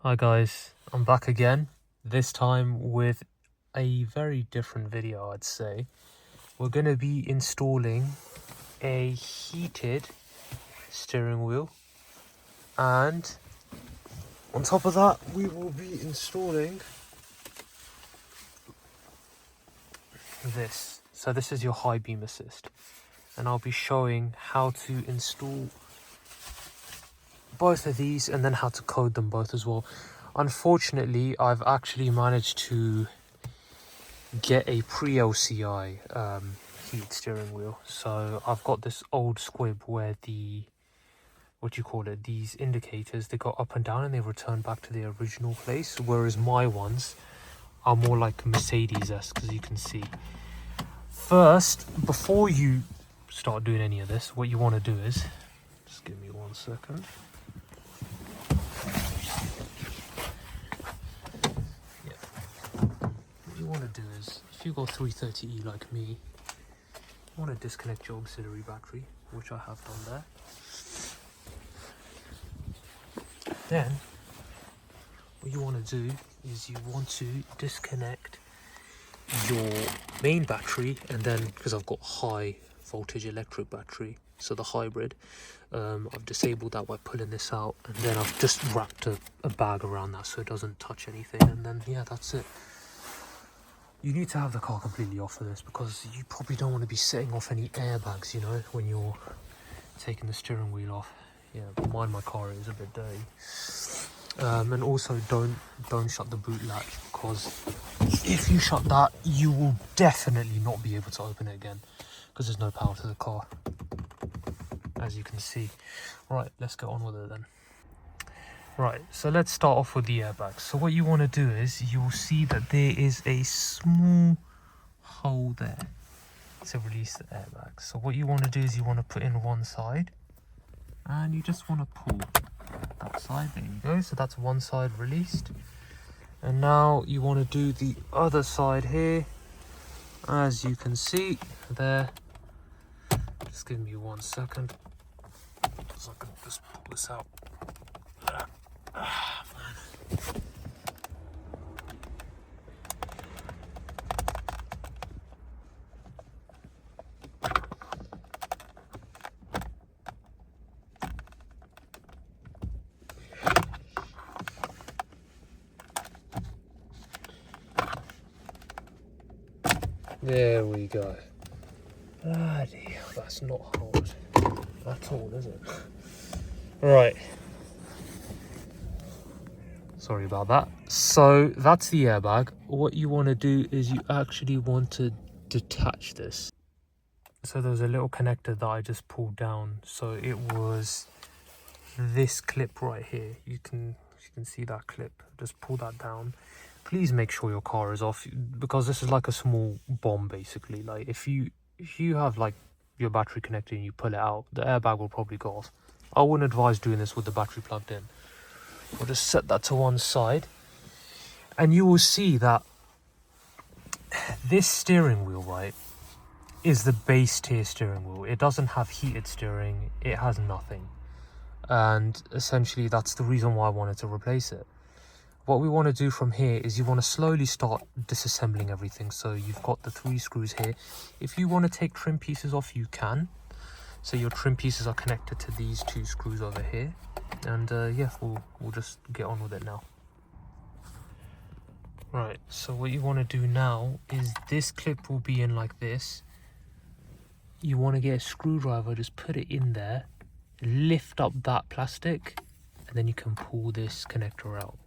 Hi guys, I'm back again, this time with a very different video. I'd say we're going to be installing a heated steering wheel, and on top of that we will be installing this. So this is your high beam assist, and I'll be showing how to install both of these and then how to code them both as well. Unfortunately, I've actually managed to get a pre-LCI heat steering wheel. So I've got this old squib where the, these indicators, they go up and down and they return back to their original place, whereas my ones are more like Mercedes-esque, as you can see. First, before you start doing any of this, what you want to do is, just give me 1 second. What you want to do is, if you got 330E like me, you want to disconnect your auxiliary battery, which I have done there. Then what you want to do is you want to disconnect your main battery, and then, because I've got high voltage electric battery, so the hybrid, I've disabled that by pulling this out, and then I've just wrapped a bag around that so it doesn't touch anything, and then yeah, that's it. You need to have the car completely off for this, because you probably don't want to be setting off any airbags, you know, when you're taking the steering wheel off. Yeah, but my car is a bit dirty. And also don't shut the boot latch, because if you shut that, you will definitely not be able to open it again, because there's no power to the car, as you can see. Right, let's get on with it then. Right, so let's start off with the airbags. So what you want to do is, you'll see that there is a small hole there to release the airbag. So what you want to do is, you want to put in one side, and you just want to pull that side. There you go. So that's one side released, and now you want to do the other side here, as you can see there. Just give me 1 second, so I can just pull this out. There we go. Bloody hell, that's not hard at all, is it? Right. Sorry about that. So that's the airbag. What you want to do is, you actually want to detach this. So there's a little connector that I just pulled down. So it was this clip right here. You can see that clip. Just pull that down. Please make sure your car is off, because this is like a small bomb basically. Like if you have like your battery connected and you pull it out, the airbag will probably go off. I wouldn't advise doing this with the battery plugged in. We'll just set that to one side, and you will see that this steering wheel, right, is the base tier steering wheel. It doesn't have heated steering, it has nothing, and essentially that's the reason why I wanted to replace it. What we want to do from here is, you want to slowly start disassembling everything. So you've got the 3 screws here. If you want to take trim pieces off, you can. So your trim pieces are connected to these 2 screws over here, and yeah, we'll just get on with it now. Right, so what you want to do now is, this clip will be in like this. You want to get a screwdriver, just put it in there, lift up that plastic, and then you can pull this connector out.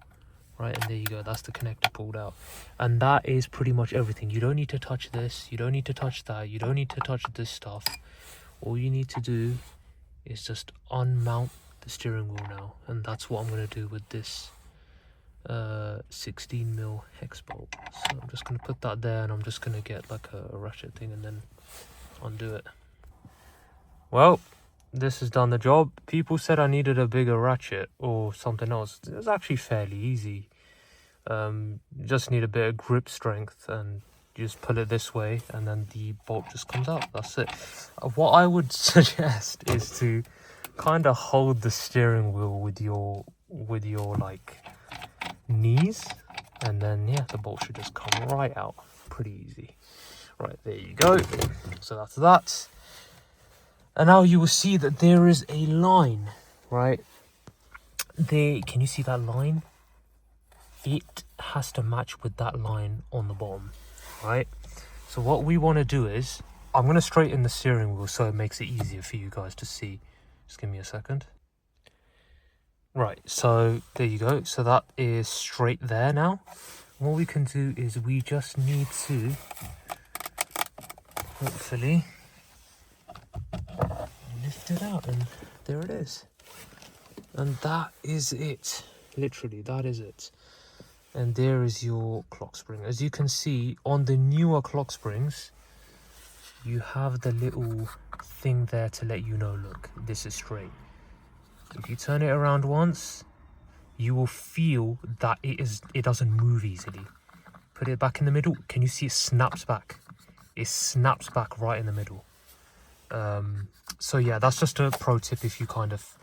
Right, and there you go, that's the connector pulled out. And that is pretty much everything. You don't need to touch this, you don't need to touch that, you don't need to touch this stuff. All you need to do is just unmount the steering wheel now, and that's what I'm going to do with this 16mm hex bolt. So I'm just going to put that there, and I'm just going to get like a ratchet thing and then undo it. Well, this has done the job. People said I needed a bigger ratchet or something else. It's actually fairly easy. You just need a bit of grip strength, and you just pull it this way, and then the bolt just comes out. That's it. What I would suggest is to kind of hold the steering wheel with your like knees, and then yeah, the bolt should just come right out. Pretty easy. Right, there you go. So that's that. And now you will see that there is a line, right? Can you see that line? It has to match with that line on the bottom, right? So what we want to do is, I'm going to straighten the steering wheel so it makes it easier for you guys to see. Just give me a second. Right, so there you go. So that is straight there now. What we can do is we just need to, hopefully, lift it out, and there it is. And that is it. Literally, that is it. And there is your clock spring. As you can see, on the newer clock springs, you have the little thing there to let you know, look, this is straight. If you turn it around once, you will feel that it doesn't move easily. Put it back in the middle. Can you see it snaps back? It snaps back right in the middle. So yeah, that's just a pro tip if you kind of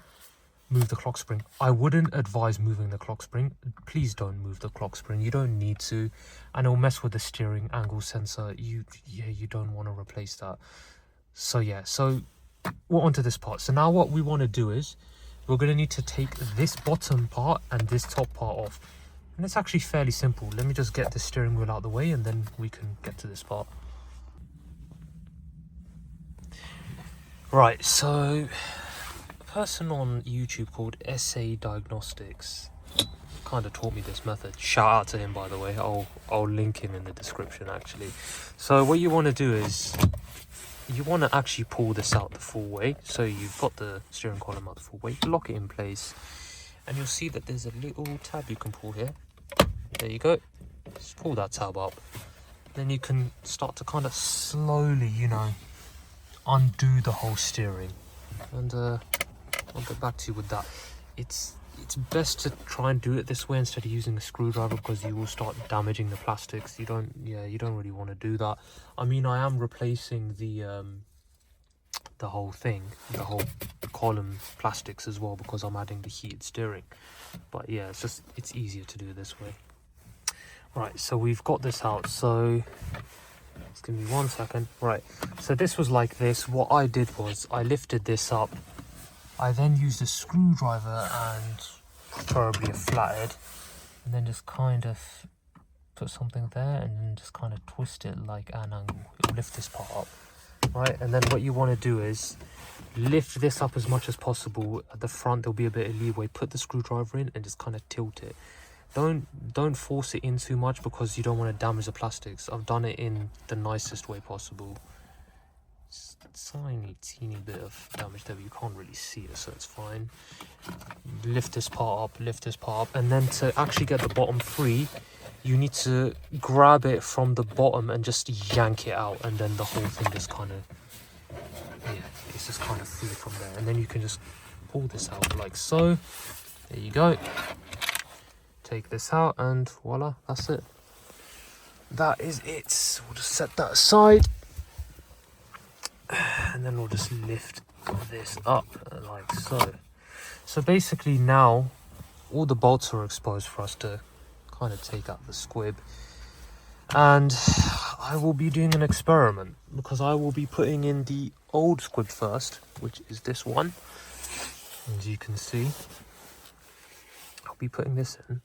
move the clock spring. I wouldn't advise moving the clock spring. Please don't move the clock spring. You don't need to, and it'll mess with the steering angle sensor. You don't want to replace that. So yeah, so we're onto this part. So now what we want to do is we're going to need to take this bottom part and this top part off, and it's actually fairly simple. Let me just get the steering wheel out of the way and then we can get to this part. Right, so a person on YouTube called SA Diagnostics kind of taught me this method. Shout out to him, by the way. I'll link him in the description actually. So what you want to do is you want to actually pull this out the full way. So you've got the steering column out the full way, lock it in place, and you'll see that there's a little tab you can pull here. There you go. Just pull that tab up. Then you can start to kind of slowly, you know, undo the whole steering. And I'll get back to you with that. It's best to try and do it this way instead of using a screwdriver, because you will start damaging the plastics. You don't really want to do that. I mean, I am replacing the whole thing, the whole column plastics as well, because I'm adding the heated steering. But yeah, it's easier to do this way. Right, so we've got this out. So just give me 1 second. Right, so this was like this. What I did was I lifted this up. I then used a screwdriver and preferably a flathead, and then just kind of put something there and then just kind of twist it like an angle. It'll lift this part up, right? And then what you want to do is lift this up as much as possible. At the front there'll be a bit of leeway. Put the screwdriver in and just kind of tilt it. Don't force it in too much, because you don't want to damage the plastics. I've done it in the nicest way possible. It's a tiny, teeny bit of damage there, but you can't really see it, so it's fine. Lift this part up, and then to actually get the bottom free, you need to grab it from the bottom and just yank it out, and then the whole thing just kind of, yeah, it's just kind of free from there. And then you can just pull this out like so. There you go. Take this out and voila, that's it. That is it. We'll just set that aside, and then we'll just lift this up like so. So basically now all the bolts are exposed for us to kind of take out the squib, and I will be doing an experiment, because I will be putting in the old squib first, which is this one. As you can see, I'll be putting this in,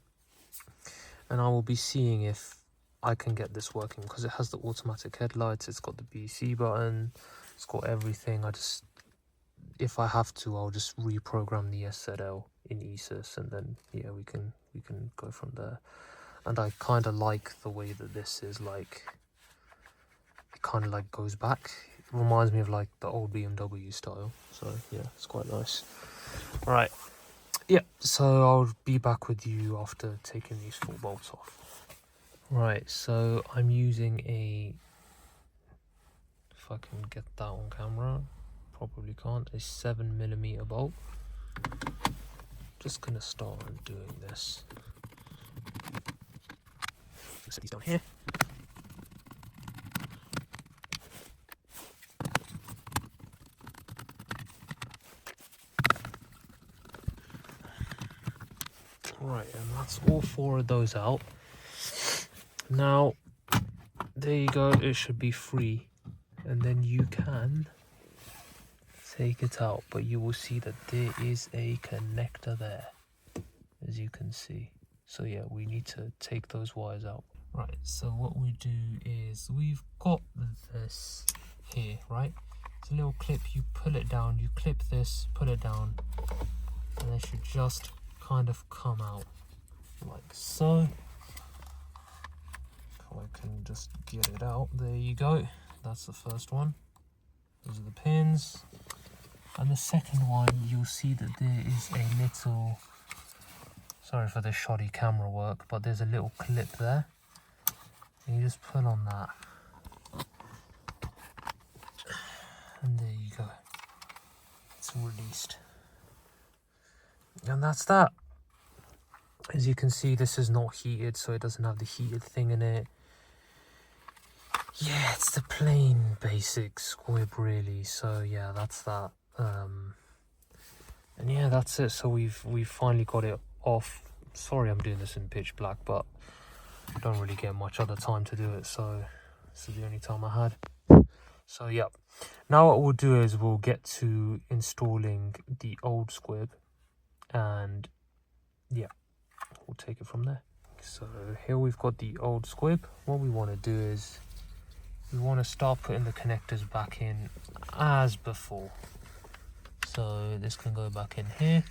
and I will be seeing if I can get this working, because it has the automatic headlights, it's got the BC button, it's got everything. If I have to, I'll just reprogram the SZL in E-Sys, and then yeah, we can go from there. And I kind of like the way that this is, like, it kind of like goes back. It reminds me of like the old BMW style, so yeah, it's quite nice. Right, yeah, so I'll be back with you after taking these 4 bolts off. Right, so I'm using if I can get that on camera, probably can't, a 7mm bolt. Just gonna start doing this. Set these down here. Right, and that's all 4 of those out. Now there you go, it should be free, and then you can take it out, but you will see that there is a connector there, as you can see. So yeah, we need to take those wires out. Right, so what we do is we've got this here, right? It's a little clip, you pull it down, you clip this, pull it down, and it should just kind of come out like so. I can just get it out. There you go. That's the first one. Those are the pins. And the second one, you'll see that there is a little, sorry for the shoddy camera work, but there's a little clip there. And you just pull on that. And there you go. It's released. And that's that. As you can see, this is not heated, so it doesn't have the heated thing in it. Yeah, it's the plain basic squib really. So yeah, that's that. And yeah, that's it. So we've finally got it off. Sorry I'm doing this in pitch black, but I don't really get much other time to do it, so this is the only time I had. So yeah, now what we'll do is we'll get to installing the old squib, and yeah, we'll take it from there. So here we've got the old squib. What we want to do is we want to start putting the connectors back in as before. So this can go back in here.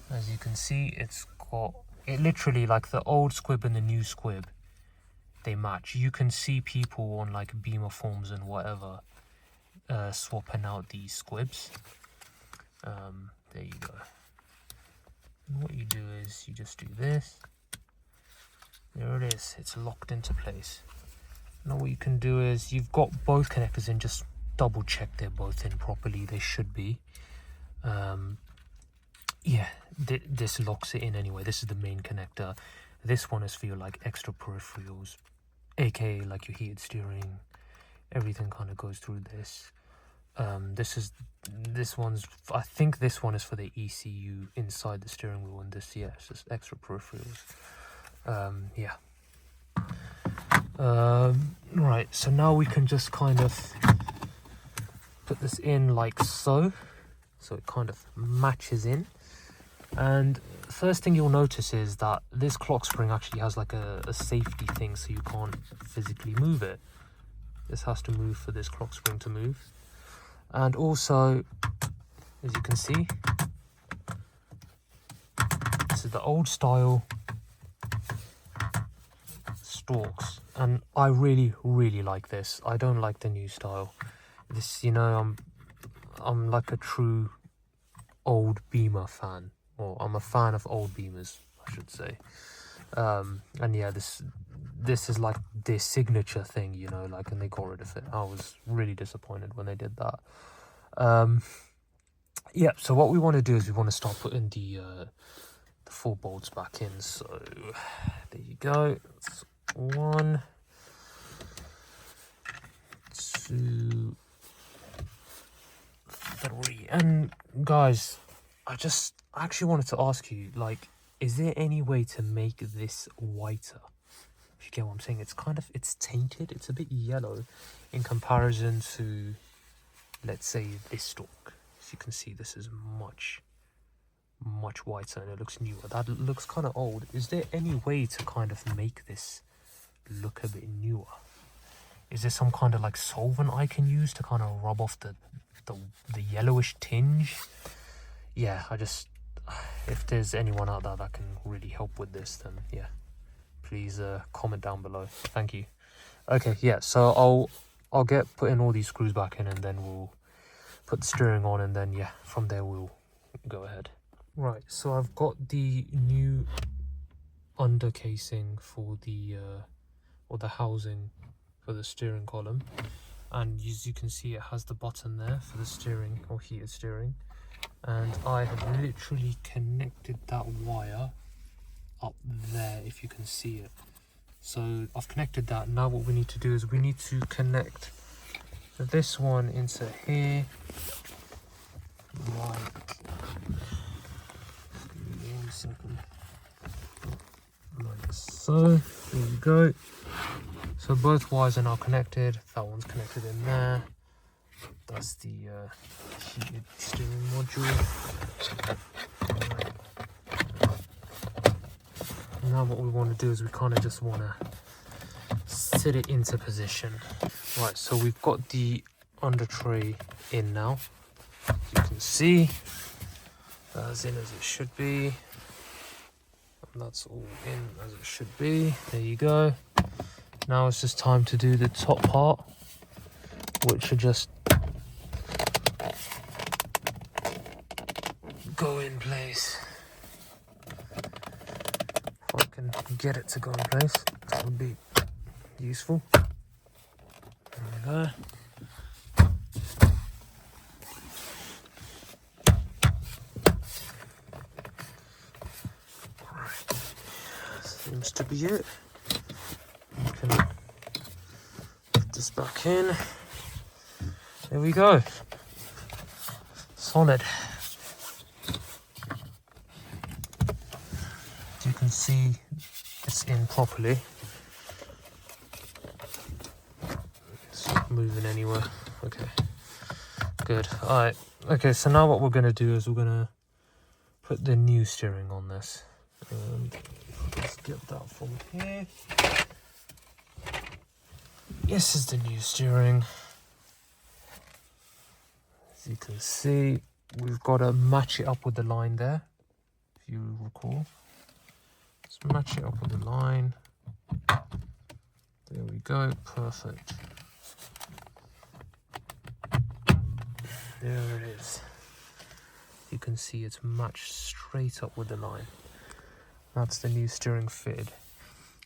As you can see, it's got it literally, like the old squib and the new squib, they match. You can see people on like Beamer forums and whatever swapping out these squibs. There you go. And what you do is you just do this. There it is, it's locked into place. Now what you can do is, you've got both connectors in, just double check they're both in properly. They should be. Yeah, this locks it in anyway. This is the main connector. This one is for your like extra peripherals, aka like your heated steering. Everything kind of goes through this. This one's, I think this one is for the ECU inside the steering wheel, and this, yeah, it's just extra peripherals. Yeah. Right, so now we can just kind of put this in like so it kind of matches in. And first thing you'll notice is that this clock spring actually has like a safety thing, so you can't physically move it. This has to move for this clock spring to move. And also, as you can see, this is the old style stalks, and I really like this. I don't like the new style. This, you know, I'm like a true old Beamer fan, or I'm a fan of old Beamers, I should say. And yeah, this is like their signature thing, you know, like, and they got rid of it. I was really disappointed when they did that. Yeah, so what we want to do is we want to start putting the 4 bolts back in. So there you go. That's 1, 2, 3. And guys, I actually wanted to ask you, like, is there any way to make this whiter? If you get what I'm saying, it's tainted. It's a bit yellow in comparison to, let's say, this stalk. As you can see, this is much whiter, and it looks newer. That looks kind of old. Is there any way to kind of make this look a bit newer? Is there some kind of like solvent I can use to kind of rub off the yellowish tinge? Yeah, if there's anyone out there that can really help with this, then yeah, please comment down below. Thank you. Okay, yeah, so I'll get putting all these screws back in, and then we'll put the steering on, and then yeah, from there we'll go ahead. Right, so I've got the new under casing for the or the housing for the steering column, and as you can see, it has the button there for the steering or heated steering, and I have literally connected that wire up there, if you can see it. So I've connected that. Now what we need to do is we need to connect this one into here, like, give me 1 second. so. There you go. So both wires are now connected. That one's connected in there. That's the heated steering module. Now what we want to do is we kind of just want to sit it into position. Right, so we've got the under tray in now. As you can see, as in as it should be. And that's all in as it should be. There you go. Now it's just time to do the top part, which should just go in place. If I can get it to go in place, that would be useful. There we go. Right. Seems to be it. You can put this back in. There we go. Solid. As you can see, it's in properly. It's not moving anywhere. Okay. Good. Alright. Okay, so now what we're going to do is we're going to put the new steering on this. Let's get that from here. This is the new steering. As you can see, we've got to match it up with the line there, if you recall. Let's match it up with the line. There we go, perfect. There it is. You can see it's matched straight up with the line. That's the new steering fitted.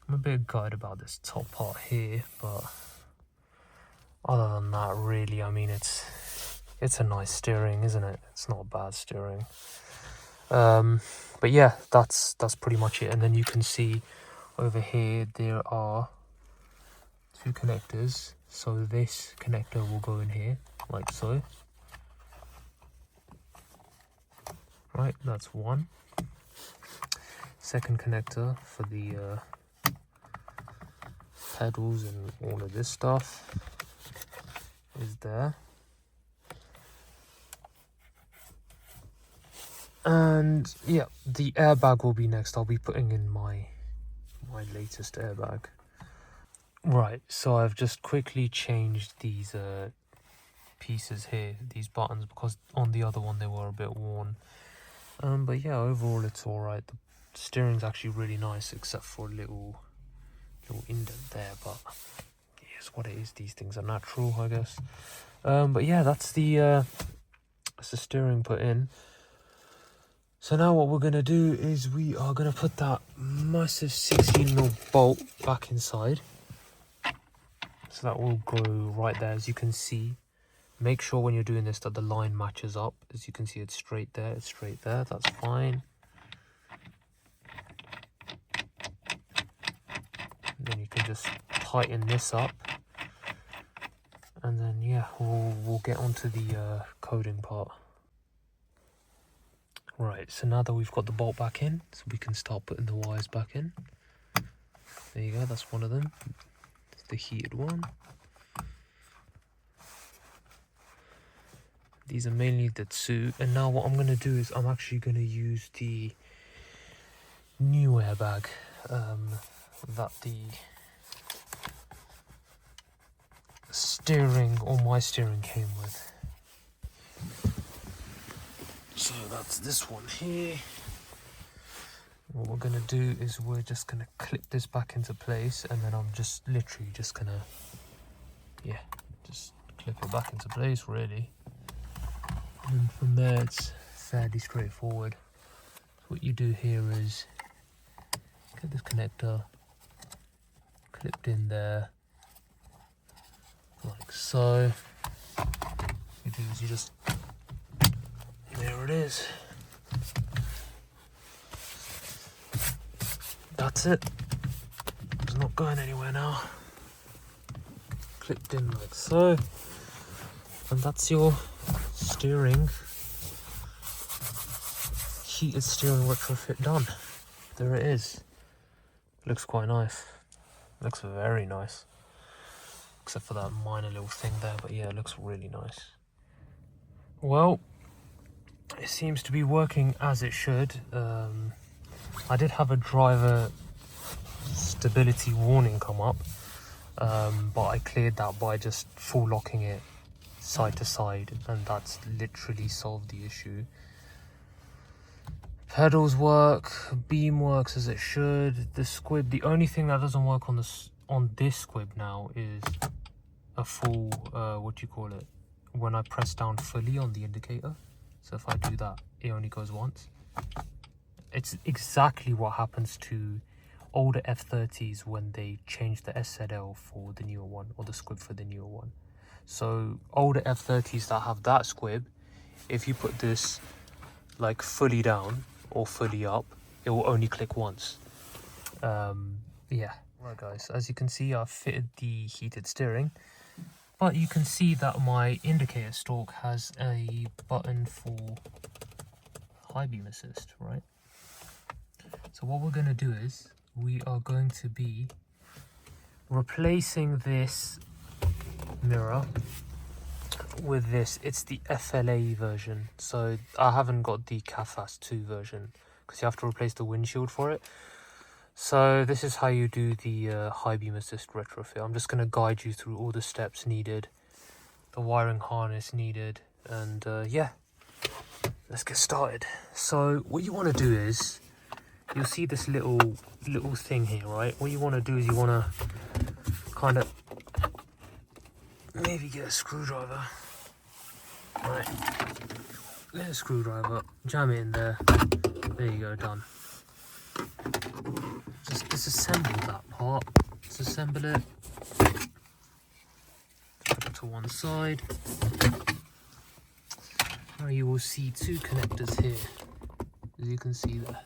I'm a bit gutted about this top part here, but other than that, really, I mean, it's a nice steering, isn't it? It's not a bad steering. But yeah, that's pretty much it. And then you can see over here there are two connectors. So this connector will go in here, like so. Right, that's one. Second connector for the pedals and all of this stuff is there. And yeah, the airbag will be next. I'll be putting in my latest airbag. Right, so I've just quickly changed these pieces here, these buttons, because on the other one they were a bit worn. But yeah, overall it's alright. The steering's actually really nice, except for a little indent there, but it's what it is. These things are natural, I guess. But yeah, that's the steering put in. So now what we're going to do is we are going to put that massive 16mm bolt back inside. So that will go right there, as you can see. Make sure when you're doing this that the line matches up. As you can see, it's straight there, it's straight there, that's fine. Then you can just tighten this up. And then yeah, we'll get onto the coding part. Right, so now that we've got the bolt back in, so we can start putting the wires back in. There you go, that's one of them. It's the heated one. These are mainly the two. And now what I'm going to do is I'm actually going to use the new airbag that the steering, or my steering, came with. So that's this one here. What we're going to do is we're just going to clip this back into place, and then I'm just literally just going to, yeah, just clip it back into place, really. And from there it's fairly straightforward. So what you do here is get this connector clipped in there, like so. What you do is you just, there it is. That's it. It's not going anywhere now. Clipped in like so. And that's your steering, heated steering retrofit done. There it is. Looks quite nice. Looks very nice. Except for that minor little thing there, but yeah, it looks really nice. Well, it seems to be working as it should. I did have a driver stability warning come up, but I cleared that by just full locking it side to side, and that's literally solved the issue. Pedals work, beam works as it should. The squib, the only thing that doesn't work on this squib now is a full what do you call it, when I press down fully on the indicator. So if I do that, it only goes once. It's exactly what happens to older F30s when they change the SZL for the newer one, or the squib for the newer one. So older F30s that have that squib, if you put this like fully down or fully up, it will only click once. Yeah. Right guys, as you can see, I've fitted the heated steering, but you can see that my indicator stalk has a button for high beam assist, right? So what we're going to do is we are going to be replacing this mirror with this. It's the FLA version, so I haven't got the CAFAS 2 version because you have to replace the windshield for it. So this is how you do the high beam assist retrofit. I'm just going to guide you through all the steps needed, the wiring harness needed, and yeah, let's get started. So what you want to do is, you'll see this little thing here, right? What you want to do is you want to kind of maybe get a screwdriver, right? Get a screwdriver, jam it in there. There you go, done. Just disassemble that part. Disassemble it. Put it to one side. Now you will see two connectors here, as you can see there.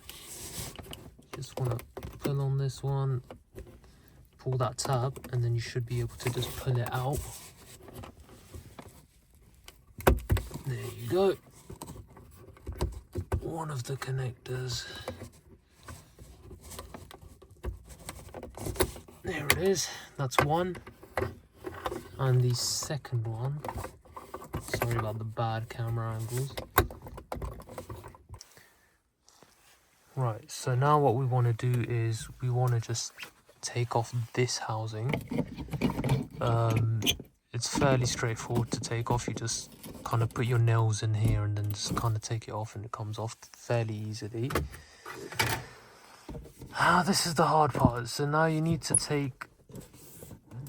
Just want to pull on this one, pull that tab, and then you should be able to just pull it out. There you go. One of the connectors. There it is. That's one. And the second one. Sorry about the bad camera angles. Right, so now what we want to do is we want to just take off this housing. It's fairly straightforward to take off. You just kind of put your nails in here and then just kind of take it off, and it comes off fairly easily. This is the hard part. So now you need to take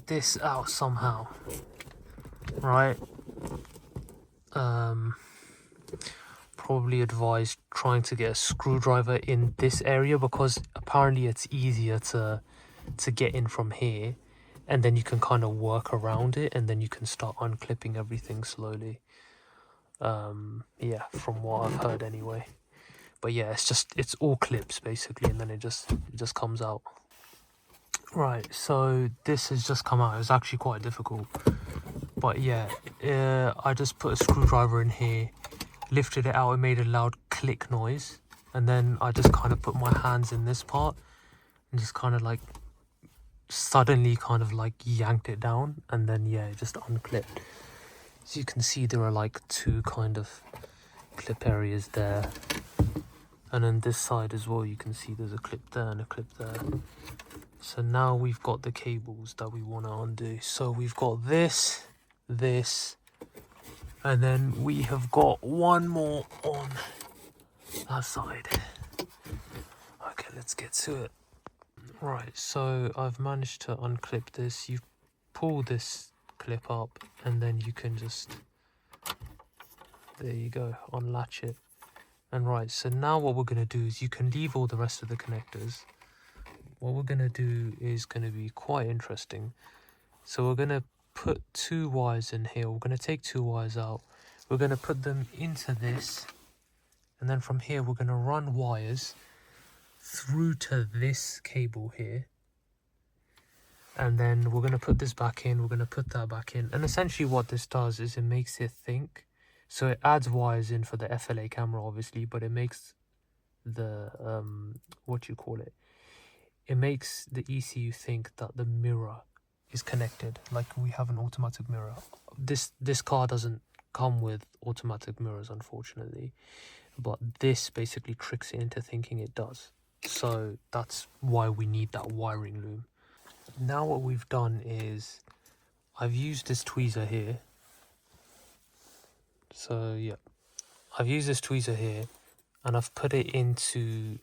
this out somehow, right? Probably advise trying to get a screwdriver in this area, because apparently it's easier to get in from here, and then you can kind of work around it, and then you can start unclipping everything slowly. Yeah, from what I've heard anyway. But yeah, it's all clips basically, and then it just comes out. Right, so this has just come out. It's actually quite difficult, but yeah, I just put a screwdriver in here, lifted it out, it made a loud click noise, and then I just kind of put my hands in this part and just kind of like suddenly kind of like yanked it down, and then yeah, it just unclipped. As you can see, there are like two kind of clip areas there, and then this side as well, you can see there's a clip there and a clip there. So now we've got the cables that we want to undo. So we've got this, and then we have got one more on that side. Okay, let's get to it. Right, so I've managed to unclip this. You pull this clip up, and then you can just, there you go, unlatch it. And right, so now what we're going to do is, you can leave all the rest of the connectors. What we're going to do is going to be quite interesting. So we're going to put two wires in here. We're going to take two wires out. We're going to put them into this. And then from here, we're going to run wires through to this cable here. And then we're going to put this back in. We're going to put that back in. And essentially what this does is it makes it think. So it adds wires in for the FLA camera, obviously, but it makes the, what you call it? it makes the ECU think that the mirror is connected, like we have an automatic mirror. This car doesn't come with automatic mirrors, unfortunately, but this basically tricks it into thinking it does. So that's why we need that wiring loom. Now what we've done is I've used this tweezer here. So yeah, I've used this tweezer here and I've put it into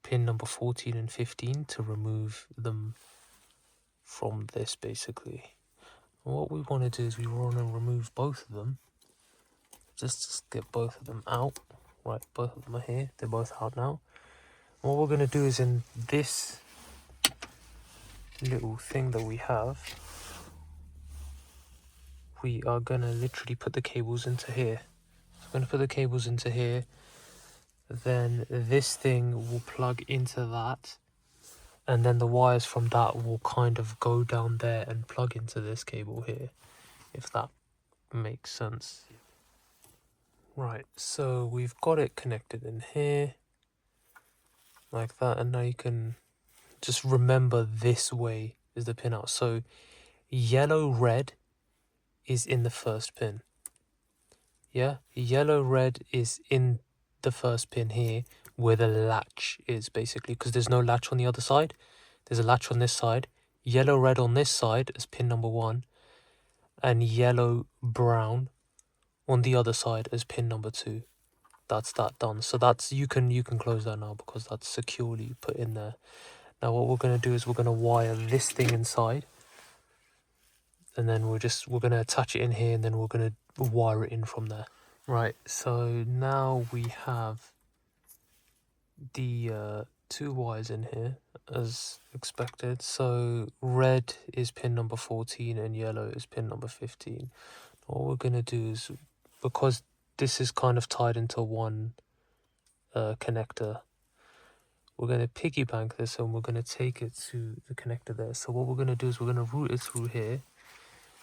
pin number 14 and 15 to remove them from this basically. And what we want to do is we want to remove both of them. Just get both of them out. Right, both of them are here. They're both out now. And what we're going to do is in this little thing that we have, we are going to literally put the cables into here. So I'm going to put the cables into here. Then this thing will plug into that. And then the wires from that will kind of go down there and plug into this cable here. If that makes sense. Right, so we've got it connected in here. Like that. And now you can just remember this way is the pin out. So yellow red is in the first pin. Yeah, yellow red is in the first pin here where the latch is basically, because there's no latch on the other side. There's a latch on this side. Yellow red on this side is pin number 1, and yellow brown on the other side as pin number 2. That's that done. So that's you can close that now because that's securely put in there. Now what we're going to do is we're going to wire this thing inside, and then we're going to attach it in here, and then we're going to wire it in from there. Right, so now we have the 2 wires in here as expected. So red is pin number 14 and yellow is pin number 15. What we're going to do is, because this is kind of tied into one connector, we're going to piggy bank this and we're going to take it to the connector there. So what we're going to do is we're going to route it through here,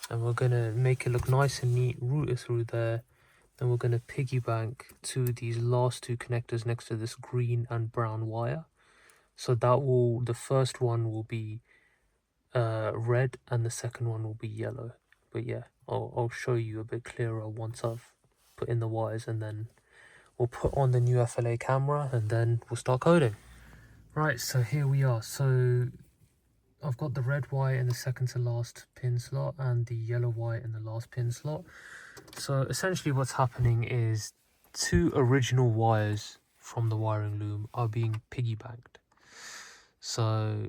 and we're going to make it look nice and neat, route it through there. Then we're going to piggy bank to these last 2 connectors next to this green and brown wire. So that will, the first one will be red and the second one will be yellow. But yeah, I'll show you a bit clearer once I've put in the wires, and then we'll put on the new FLA camera and then we'll start coding. Right, so here we are. So I've got the red wire in the second to last pin slot and the yellow wire in the last pin slot. So essentially what's happening is 2 original wires from the wiring loom are being piggy banked. So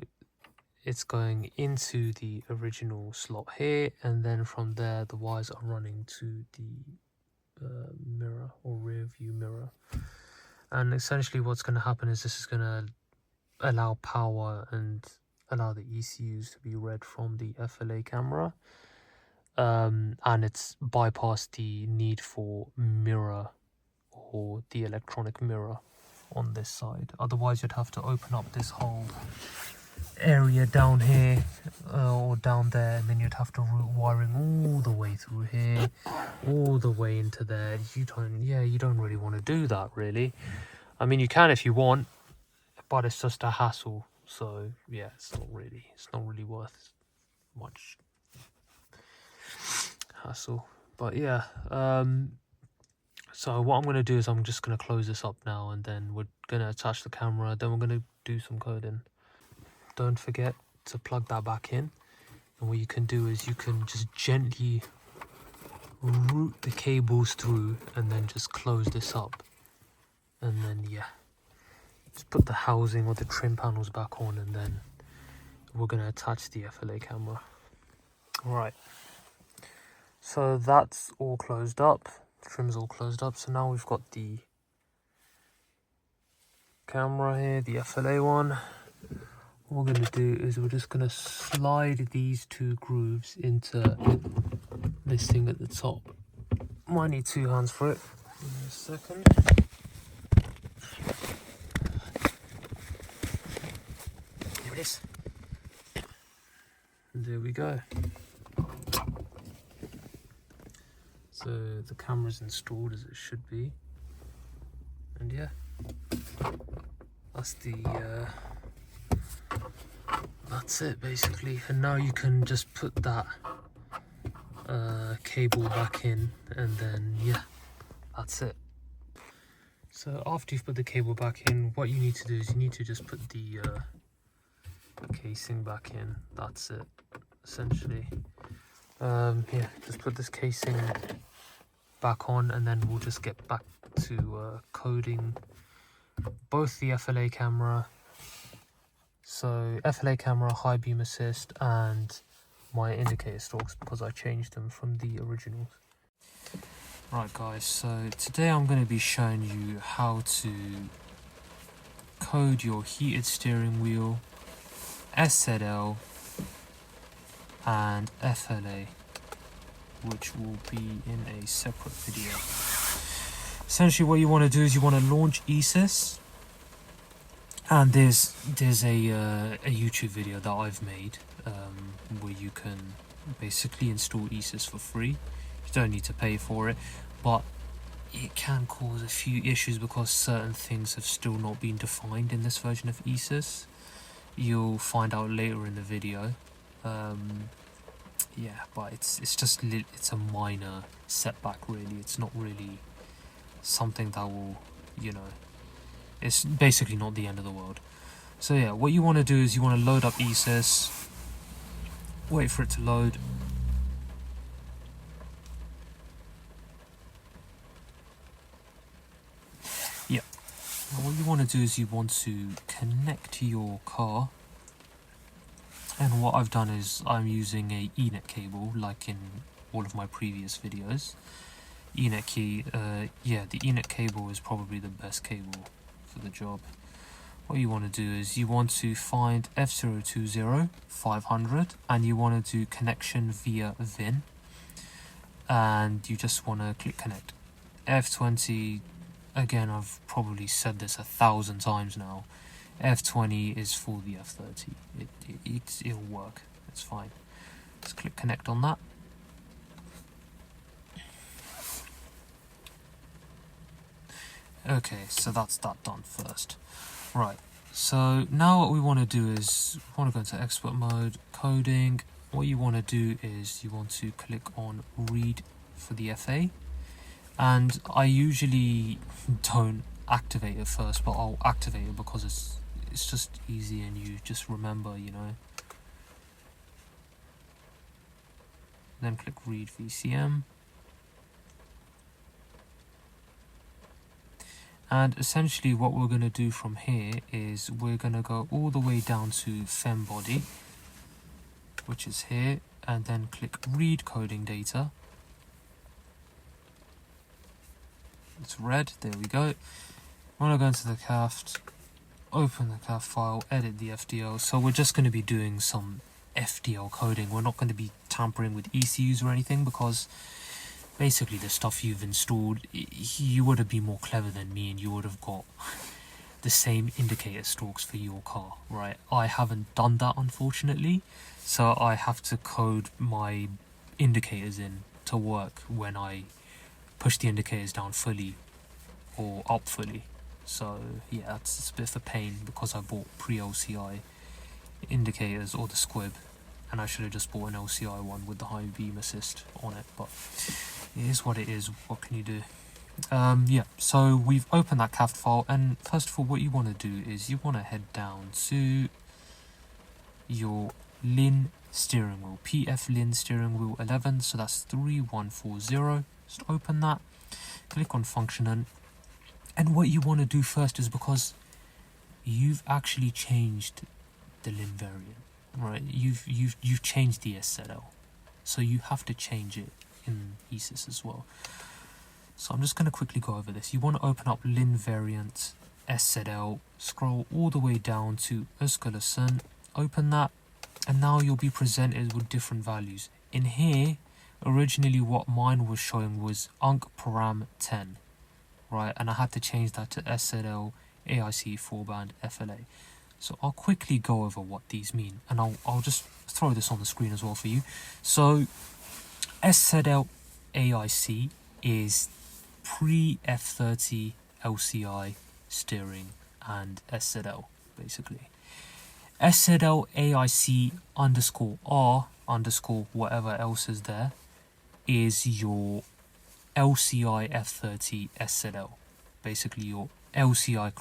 it's going into the original slot here, and then from there the wires are running to the mirror or rear view mirror. And essentially what's going to happen is this is going to allow power and allow the ECUs to be read from the FLA camera. And it's bypassed the need for mirror or the electronic mirror on this side. Otherwise you'd have to open up this whole area down here or down there, and then you'd have to route wiring all the way through here, all the way into there. You don't really want to do that, really. I mean, you can if you want, but it's just a hassle. So yeah, it's not really worth much hassle. But yeah, so what I'm going to do is I'm just going to close this up now, and then we're going to attach the camera, then we're going to do some coding. Don't forget to plug that back in, and what you can do is you can just gently route the cables through and then just close this up, and then yeah, just put the housing or the trim panels back on, and then we're going to attach the FLA camera. Right, so that's all closed up, trim's all closed up. So now we've got the camera here, the FLA one. What we're going to do is we're just going to slide these 2 grooves into this thing at the top. Might need 2 hands for it. Give me a second. Here it is. And there we go. So the camera's installed as it should be. And yeah, that's the that's it basically. And now you can just put that cable back in, and then yeah, that's it. So after you've put the cable back in, what you need to do is you need to just put the casing back in. That's it, essentially. Yeah, just put this casing back on, and then we'll just get back to coding both the FLA camera, so FLA camera, high beam assist, and my indicator stalks, because I changed them from the originals. Right guys, so today I'm going to be showing you how to code your heated steering wheel, SZL and FLA, which will be in a separate video. Essentially what you want to do is you want to launch E-Sys, and there's a YouTube video that I've made where you can basically install E-Sys for free. You don't need to pay for it, but it can cause a few issues because certain things have still not been defined in this version of E-Sys. You'll find out later in the video. Yeah, but it's a minor setback really. It's not really something that will, you know, it's basically not the end of the world. So yeah, what you want to do is you want to load up E-Sys, wait for it to load. Yeah, now what you want to do is you want to connect your car, and what I've done is I'm using a Ethernet cable like in all of my previous videos. Ethernet key, yeah, the Ethernet cable is probably the best cable for the job. What you want to do is you want to find F020 500, and you want to do connection via VIN, and you just want to click connect. F20, again, I've probably said this 1,000 times now, F20 is for the F30. It'll work, it's fine. Just click connect on that. Okay, so that's that done first. Right, so now what we want to do is we want to go into expert mode, coding. What you want to do is you want to click on read for the FA, and I usually don't activate it first, but I'll activate it because it's just easy and you just remember, you know. Then click read VCM. And essentially what we're going to do from here is we're going to go all the way down to fem body, which is here, and then click read coding data. It's red, there we go. I want to go into the CAFT, open the CAFT file, edit the FDL. So we're just going to be doing some FDL coding. We're not going to be tampering with ECUs or anything, because basically the stuff you've installed, you would have been more clever than me and you would have got the same indicator stalks for your car, right? I haven't done that, unfortunately, so I have to code my indicators in to work when I push the indicators down fully or up fully. So yeah, it's a bit of a pain because I bought pre-LCI indicators, or the squib, and I should have just bought an LCI one with the high beam assist on it, but it is what it is. What can you do? Yeah, so we've opened that CAFT file, and first of all what you want to do is you want to head down to your LIN steering wheel, PF LIN steering wheel 11, so that's 3140. Just open that, click on function, and what you want to do first is, because you've actually changed the LIN variant, right? You've changed the SZL, so you have to change it in E-Sys as well. So I'm just going to quickly go over this. You want to open up LIN variant SZL, scroll all the way down to Öskalösen, open that, and now you'll be presented with different values. In here, originally what mine was showing was UNC param 10, right? And I had to change that to SZL AIC 4-band FLA. So I'll quickly go over what these mean, and I'll just throw this on the screen as well for you. So SZL AIC is pre-F30 LCI steering and SZL, basically. SZL AIC underscore R underscore whatever else is there is your LCI F30 SZL. Basically your LCI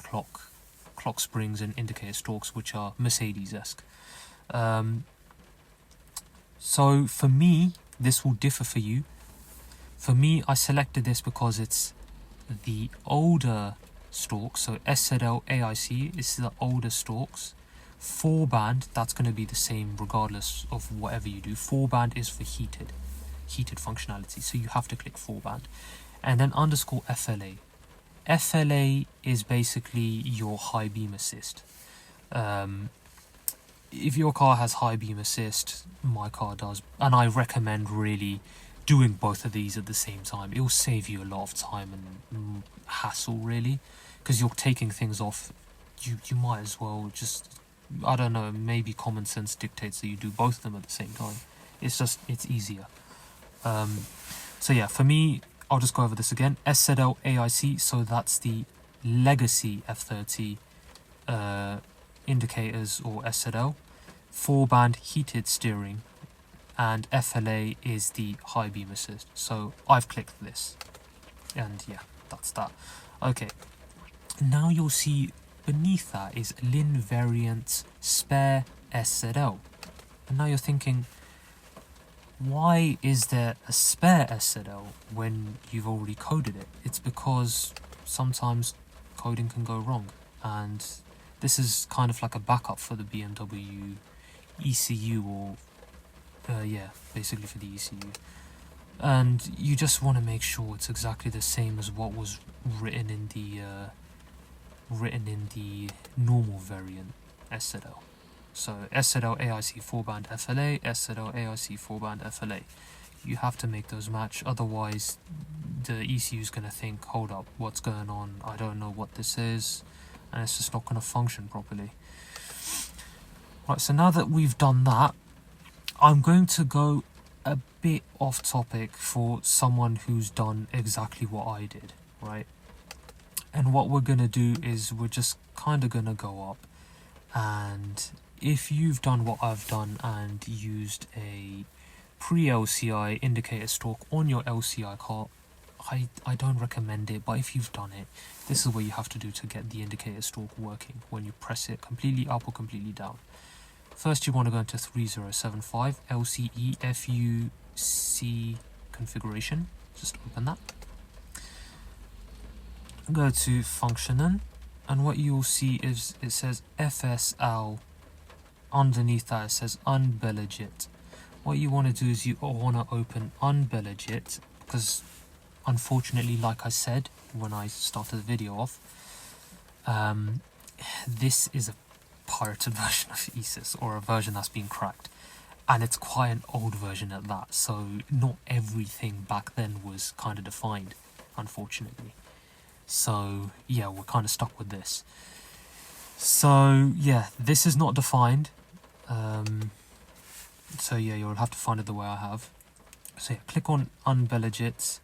clock springs and indicator stalks, which are Mercedes-esque. So for me, this will differ for you. For me, I selected this because it's the older stalks. So SZL AIC is the older stalks. 4-band, that's going to be the same regardless of whatever you do. 4-band is for heated functionality, so you have to click 4-band. And then underscore FLA. FLA is basically your high beam assist. If your car has high beam assist, my car does, and I recommend really doing both of these at the same time. It will save you a lot of time and hassle, really, because you're taking things off. You might as well just, I don't know, maybe common sense dictates that you do both of them at the same time. It's easier. So yeah, for me, I'll just go over this again. SZL AIC, so that's the legacy F30 indicators or SZL. 4-band heated steering, and FLA is the high beam assist. So I've clicked this, and yeah, that's that. Okay, now you'll see beneath that is Lin variant spare SZL, and now you're thinking, why is there a spare SZL when you've already coded it? It's because sometimes coding can go wrong, and this is kind of like a backup for the BMW ECU, or yeah, basically for the ECU. And you just want to make sure it's exactly the same as what was written in the normal variant SZL. So SZL AIC 4-band FLA, SZL AIC 4-band FLA. You have to make those match, otherwise the ECU is going to think, hold up, what's going on? I don't know what this is, and it's just not going to function properly. Right, so now that we've done that, I'm going to go a bit off topic for someone who's done exactly what I did, right? And what we're going to do is we're just kind of going to go up, and if you've done what I've done and used a pre-LCI indicator stalk on your LCI car, I don't recommend it, but if you've done it, this is what you have to do to get the indicator stalk working when you press it completely up or completely down. First, you want to go into 3075 LCE FUC configuration. Just open that. Go to functioning, and what you'll see is it says FSL. Underneath that it says unbellegit. What you want to do is you want to open unbellegit, because unfortunately, like I said when I started the video off, this is a pirated version of E-Sys, or a version that's been cracked, and it's quite an old version at that, so not everything back then was kind of defined, unfortunately. So yeah, we're kind of stuck with this. So yeah, this is not defined, so yeah, you'll have to find it the way I have. So yeah, click on unbellegit.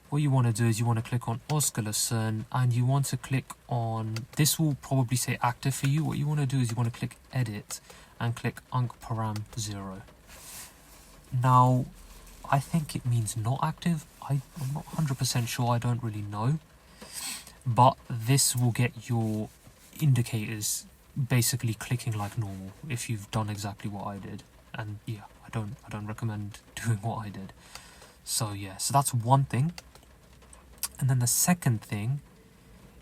What you want to do is you want to click on Osculation, and you want to click on, this will probably say active for you. What you want to do is you want to click edit and click uncparam 0. Now, I think it means not active. I'm not 100% sure, I don't really know. But this will get your indicators basically clicking like normal if you've done exactly what I did. And yeah, I don't recommend doing what I did. So yeah, so that's one thing. And then the second thing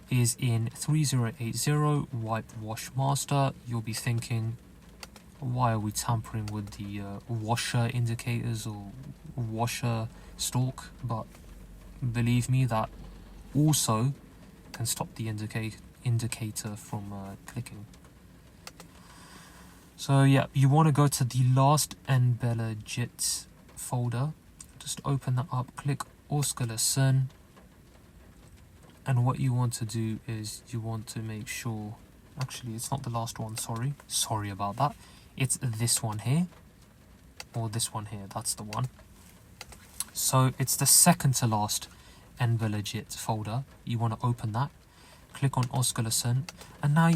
is in 3080 wipe wash master. You'll be thinking, why are we tampering with the washer indicators or washer stalk? But believe me, that also can stop the indicator from clicking. So yeah, you want to go to the last unbellegit folder. Just open that up, click Osculation, and what you want to do is you want to make sure, actually it's not the last one, sorry about that, it's this one here, or this one here, that's the one. So it's the second to last unbellegit folder. You want to open that, click on Osculation, and now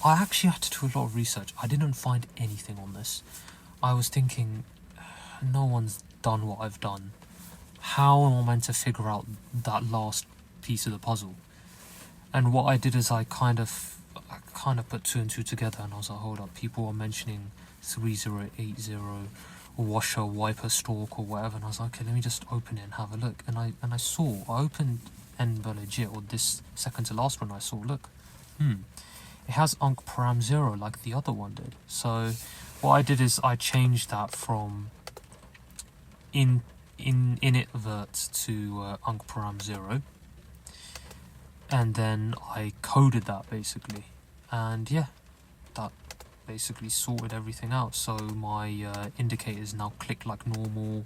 I actually had to do a lot of research. I didn't find anything on this. I was thinking, no one's done what I've done. How am I meant to figure out that last piece of the puzzle? And what I did is I kind of put two and two together, and I was like, hold up, people are mentioning 3080 washer wiper stalk or whatever, and I was like, okay, let me just open it and have a look. And I opened Enver legit, or this second to last one. I saw, look, it has unc param 0 like the other one did. So what I did is I changed that from init vert to unc param 0, and then I coded that basically, and yeah, that basically sorted everything out. So my indicators now click like normal,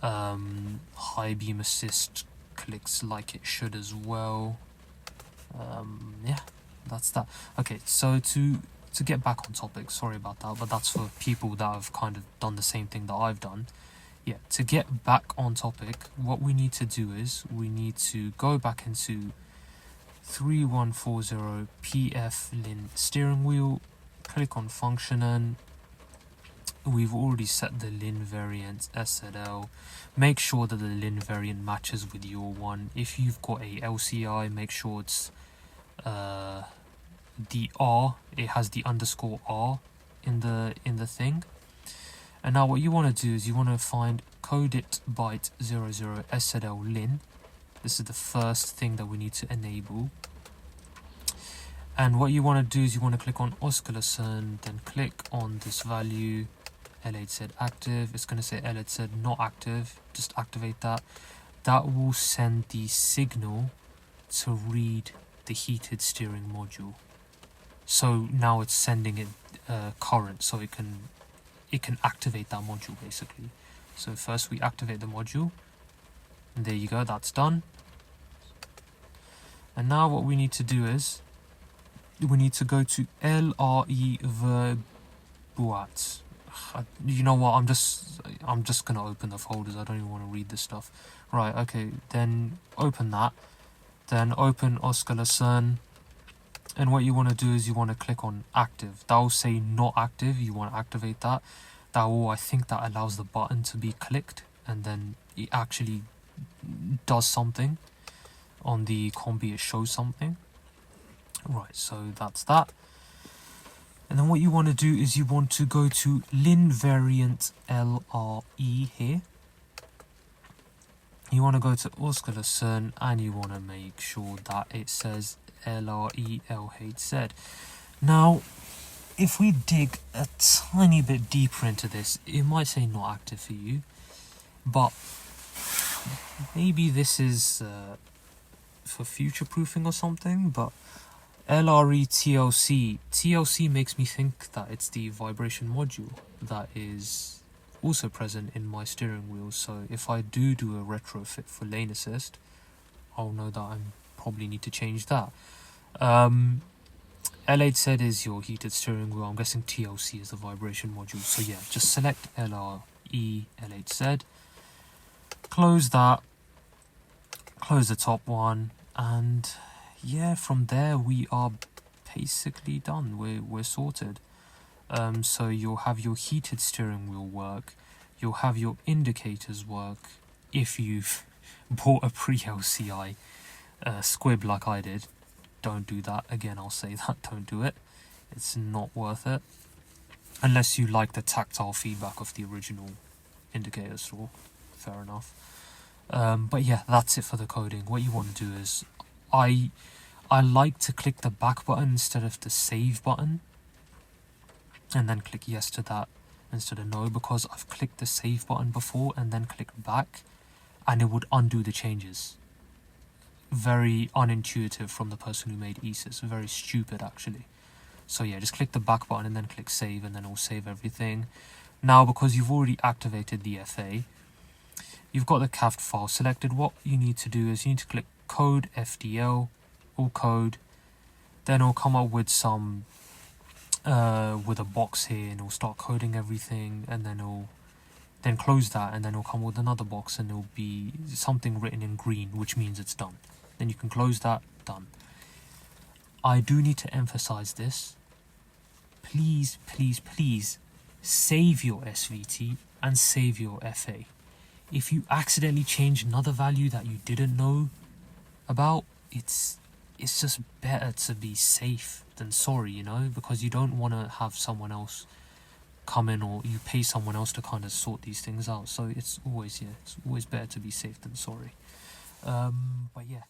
high beam assist clicks like it should as well. Yeah, that's that. Okay, so to get back on topic, sorry about that, but that's for people that have kind of done the same thing that I've done. Yeah, to get back on topic, what we need to do is we need to go back into 3140 PF Lin steering wheel, click on function, and we've already set the Lin variant SLL. Make sure that the Lin variant matches with your one. If you've got a LCI, make sure it's the R, it has the underscore R in the thing. And now what you want to do is you want to find codeit byte 00 SLL Lin. This is the first thing that we need to enable. And what you want to do is you want to click on oscillation, then click on this value, L8Z active. It's going to say L8Z not active, just activate that. That will send the signal to read the heated steering module. So now it's sending it current, so it can activate that module basically. So first we activate the module, and there you go, that's done. And now what we need to do is we need to go to LRE verboat. You know what, I'm just gonna open the folders. I don't even want to read this stuff. Right, okay, then open that, then open oscillation, and what you want to do is you want to click on active. That will say not active, you want to activate that. That will, I think that allows the button to be clicked, and then it actually does something on the combi, it shows something. Right, so that's that. And then what you want to do is you want to go to Lin variant LRE here. You want to go to oscillation, and you want to make sure that it says LRE LHZ. Now, if we dig a tiny bit deeper into this, it might say not active for you, but maybe this is for future proofing or something. But LRE TLC makes me think that it's the vibration module that is also present in my steering wheel. So if I do a retrofit for lane assist, I'll know that I probably need to change that. L8Z is your heated steering wheel. I'm guessing TLC is the vibration module. So yeah, just select LRE L8Z, close that, close the top one, and yeah, from there we are basically done. We're sorted. So you'll have your heated steering wheel work, you'll have your indicators work if you've bought a pre-LCI squib like I did. Don't do that. Again, I'll say that, don't do it. It's not worth it. Unless you like the tactile feedback of the original indicator store. Fair enough. But yeah, that's it for the coding. What you want to do is, I like to click the back button instead of the save button, and then click yes to that instead of no, because I've clicked the save button before and then clicked back, and it would undo the changes. Very unintuitive from the person who made E-Sys. Very stupid actually. So yeah, just click the back button and then click save, and then it will save everything. Now, because you've already activated the FA, you've got the CAFT file selected, what you need to do is you need to click code FDL or code, then it'll come up with some with a box here, and it'll start coding everything, and then it'll close that, and then it'll come with another box, and it'll be something written in green, which means it's done. Then you can close that, done. I do need to emphasize this. Please, please, please save your SVT and save your FA. If you accidentally change another value that you didn't know about, it's just better to be safe than sorry, you know, because you don't want to have someone else come in, or you pay someone else to kind of sort these things out. So it's always better to be safe than sorry. But yeah.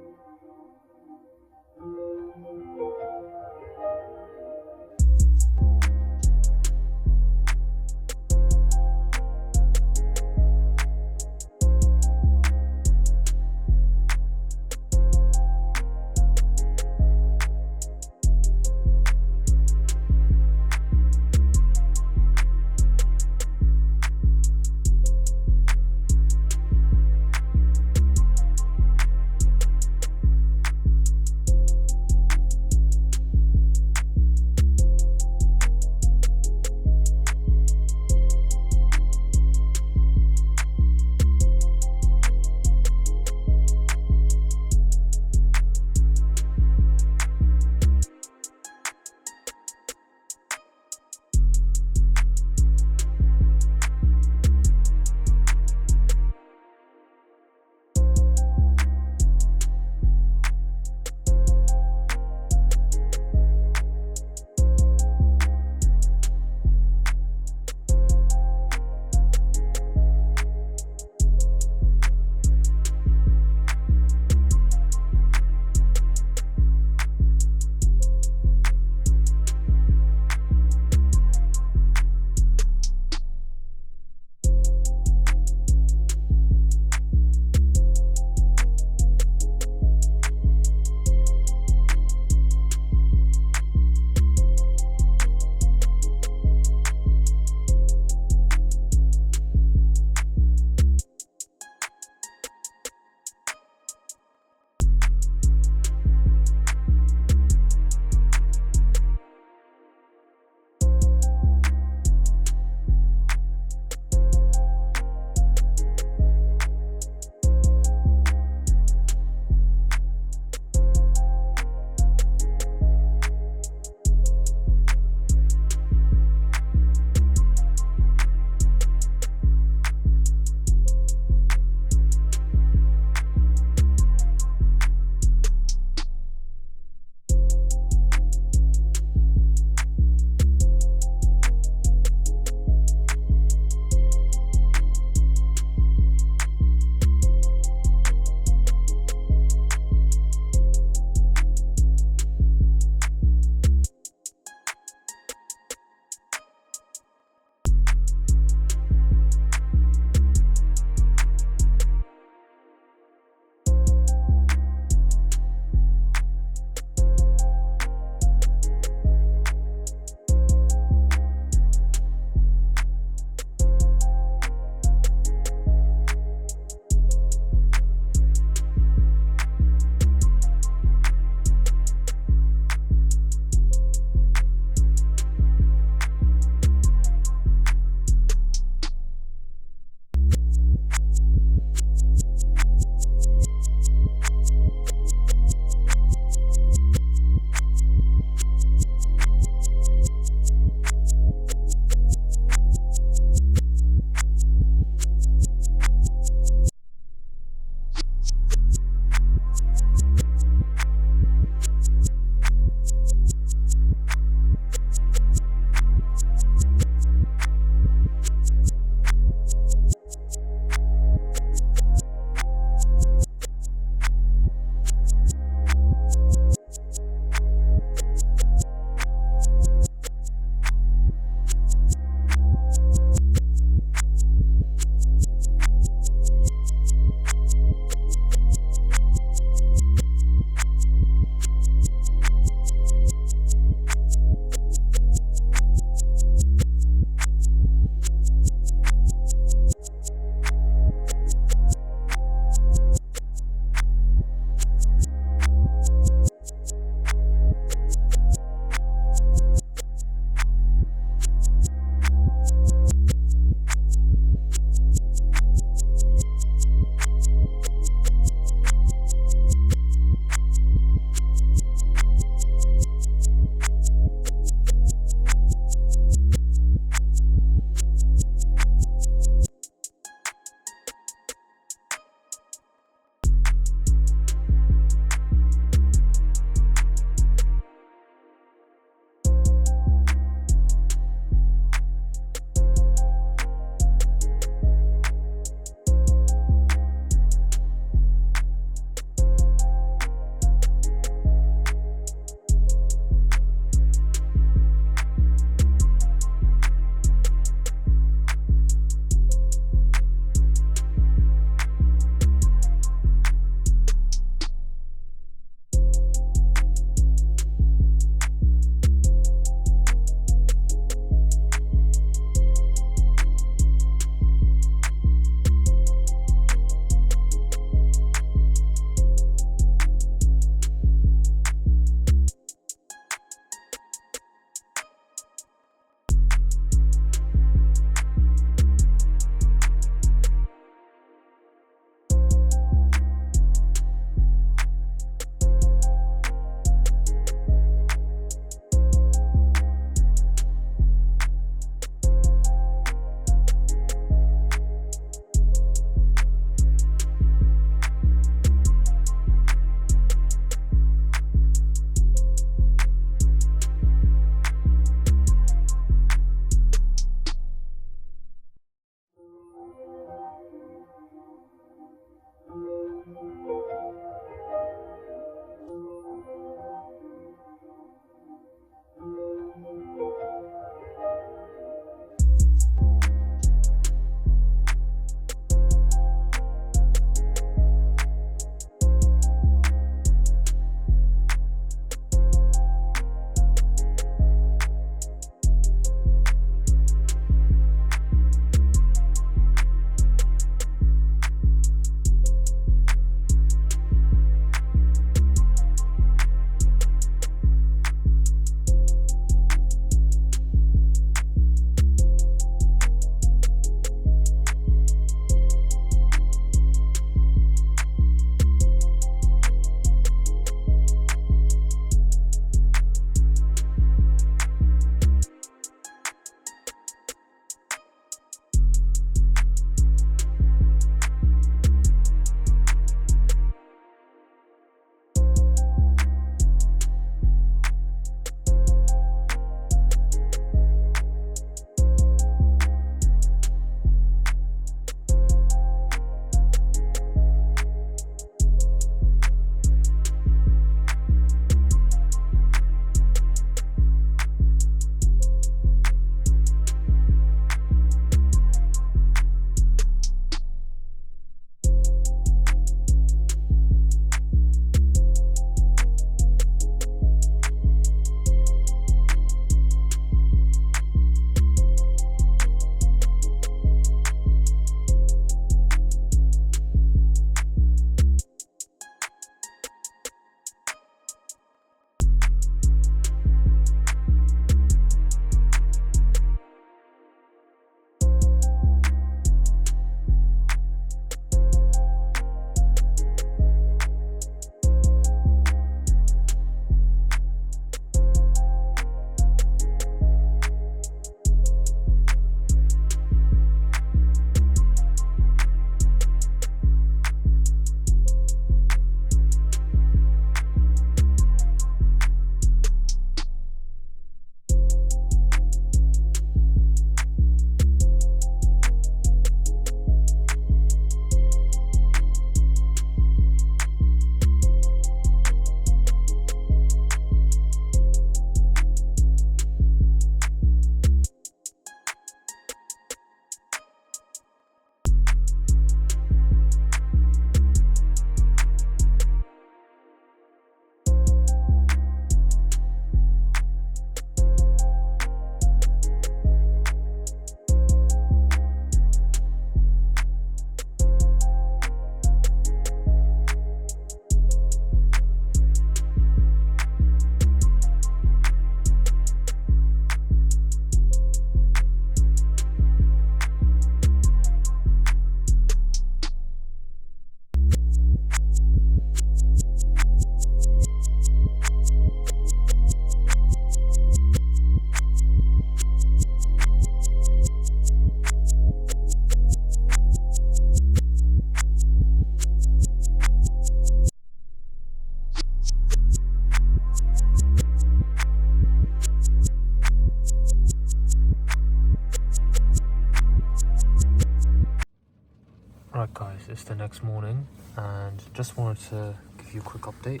it's the next morning and just wanted to give you a quick update.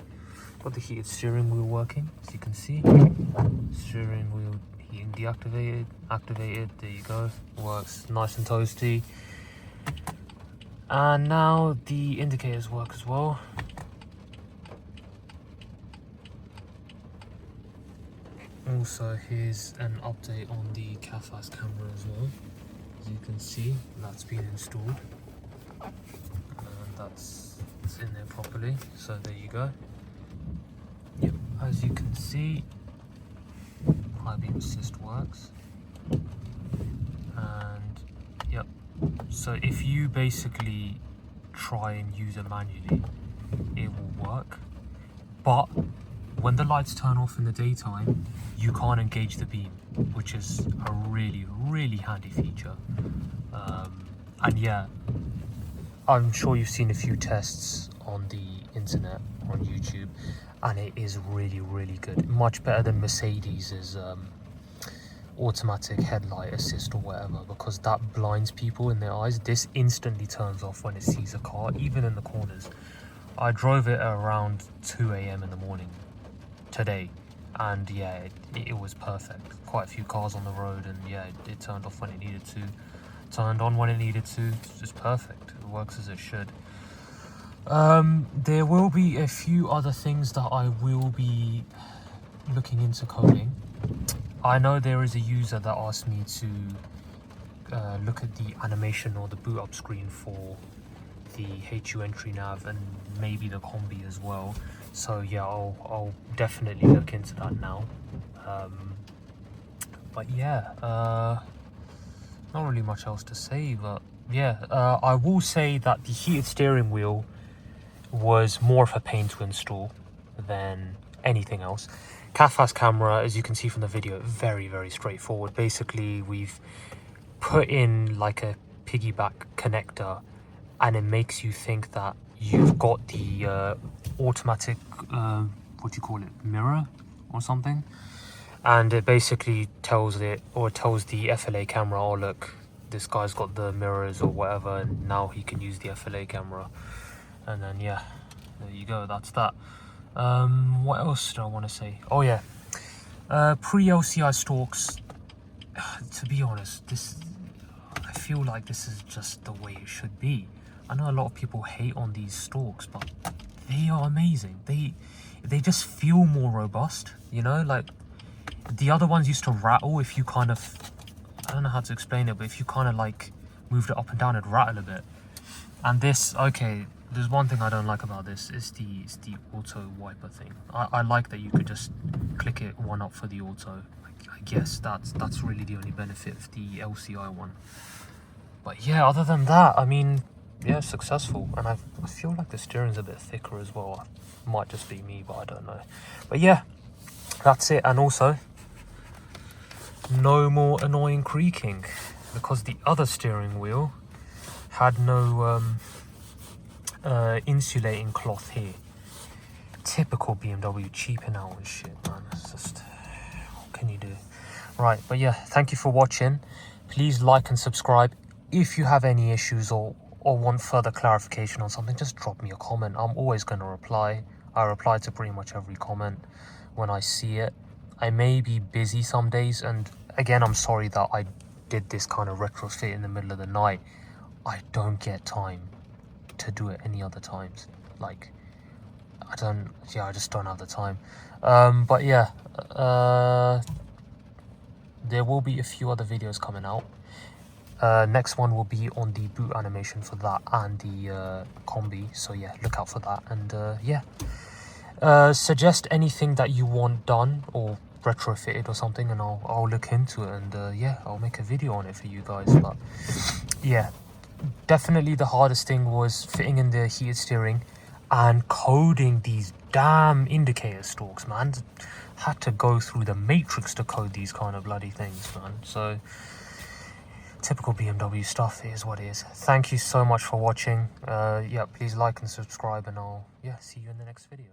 Got the heated steering wheel working, as you can see. Steering wheel heating deactivated, activated, there you go. Works nice and toasty. And now the indicators work as well. Also, here's an update on the CAFAS camera as well. As you can see, that's been installed. And that's in there properly, so there you go. Yep, as you can see, high beam assist works. And yep, so if you basically try and use it manually, it will work. But when the lights turn off in the daytime, you can't engage the beam, which is a really handy feature. And yeah, I'm sure you've seen a few tests on the internet, on YouTube, and it is really good. Much better than Mercedes's automatic headlight assist or whatever, because that blinds people in their eyes. This instantly turns off when it sees a car, even in the corners. I drove it around 2 AM in the morning today, and yeah, it was perfect. Quite a few cars on the road, and yeah, it turned off when it needed to, turned on when it needed to. It's just perfect. It works as it should. There will be a few other things that I will be looking into coding. I know there is a user that asked me to look at the animation or the boot up screen for the HU entry nav and maybe the combi as well. So yeah, I'll definitely look into that now. But yeah, not really much else to say, but yeah, I will say that the heated steering wheel was more of a pain to install than anything else. CAFAS camera, as you can see from the video, very straightforward. Basically, we've put in like a piggyback connector, and it makes you think that you've got the automatic what do you call it, mirror or something, and it basically tells it, or tells the FLA camera, oh look, this guy's got the mirrors or whatever, and now he can use the FLA camera. And then yeah, there you go, that's that. What else do I want to say? Oh yeah, pre-LCI stalks, to be honest, I feel like this is just the way it should be. I know a lot of people hate on these stalks, but they are amazing. They just feel more robust, you know? Like, the other ones used to rattle if you kind of, I don't know how to explain it, but if you kind of like moved it up and down, it'd rattle a bit. And this, okay, there's one thing I don't like about this, it's the auto wiper thing. I like that you could just click it one up for the auto. I guess that's really the only benefit of the LCI one. But yeah, other than that, I mean, yeah, successful. And I feel like the steering's a bit thicker as well. Might just be me, but I don't know. But yeah, that's it. And also, no more annoying creaking, because the other steering wheel had no insulating cloth here. Typical BMW, cheaping out and shit, man. It's just, what can you do? Right, but yeah, thank you for watching. Please like and subscribe. If you have any issues or want further clarification on something, just drop me a comment. I'm always going to reply. I reply to pretty much every comment when I see it. I may be busy some days, and again, I'm sorry that I did this kind of retrofit in the middle of the night. I don't get time to do it any other times. Like, I just don't have the time. But yeah, there will be a few other videos coming out. Next one will be on the boot animation for that and the combi, so yeah, look out for that. And yeah, suggest anything that you want done or retrofitted or something, and I'll look into it, and yeah, I'll make a video on it for you guys. But yeah, definitely the hardest thing was fitting in the heated steering and coding these damn indicator stalks, man. Had to go through the matrix to code these kind of bloody things, man. So typical BMW stuff, it is what it is. Thank you so much for watching. Yeah, please like and subscribe, and I'll see you in the next video.